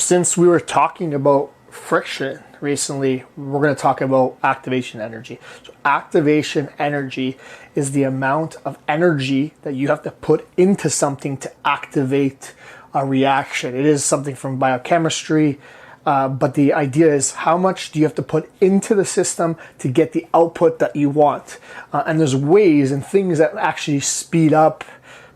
since we were talking about friction recently, we're going to talk about activation energy. So activation energy is the amount of energy that you have to put into something to activate a reaction. It is something from biochemistry, but the idea is how much do you have to put into the system to get the output that you want. And there's ways and things that actually speed up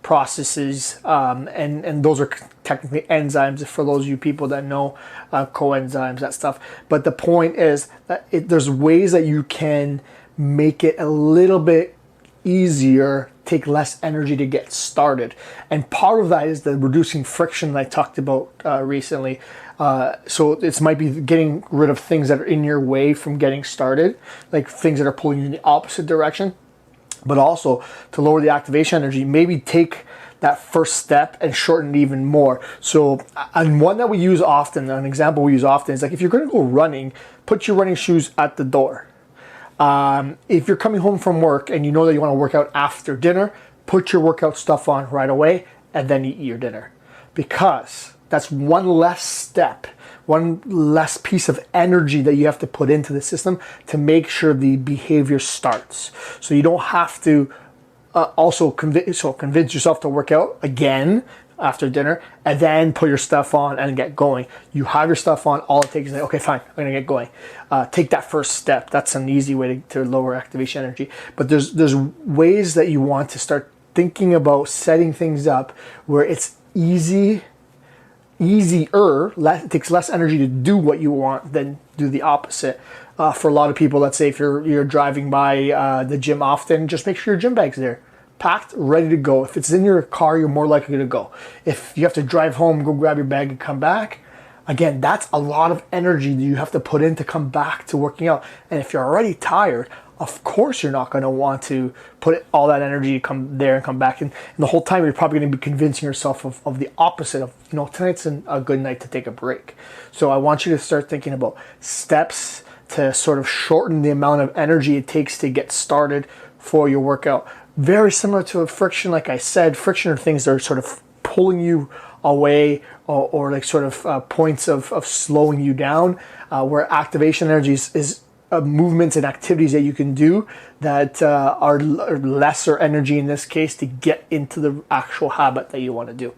processes, and those are technically enzymes for those of you people that know coenzymes, that stuff. But the point is that there's ways that you can make it a little bit easier, take less energy to get started. And part of that is the reducing friction that I talked about recently. So it might be getting rid of things that are in your way from getting started, like things that are pulling you in the opposite direction. But also to lower the activation energy, maybe take that first step and shorten it even more. So, and one that we use often, an example we use often is like if you're going to go running, put your running shoes at the door. If you're coming home from work and you know that you want to work out after dinner, put your workout stuff on right away and then eat your dinner. Because that's one less step, one less piece of energy that you have to put into the system to make sure the behavior starts. So you don't have to also convince yourself to work out again after dinner and then put your stuff on and get going. You have your stuff on, all it takes is like, okay, fine, I'm gonna get going. Take that first step. That's an easy way to lower activation energy. But there's ways that you want to start thinking about setting things up where it's easier, it takes less energy to do what you want than do the opposite. For a lot of people, let's say if you're driving by the gym often, just make sure your gym bag's there, packed, ready to go. If it's in your car, you're more likely to go. If you have to drive home, go grab your bag and come back, again, that's a lot of energy that you have to put in to come back to working out. And if you're already tired, of course you're not going to want to put all that energy to come there and come back. And the whole time you're probably going to be convincing yourself of the opposite of, tonight's a good night to take a break. So I want you to start thinking about steps to sort of shorten the amount of energy it takes to get started for your workout. Very similar to a friction, like I said, friction are things that are sort of pulling you away or like sort of points of slowing you down, where activation energy is movements and activities that you can do that are lesser energy in this case to get into the actual habit that you want to do.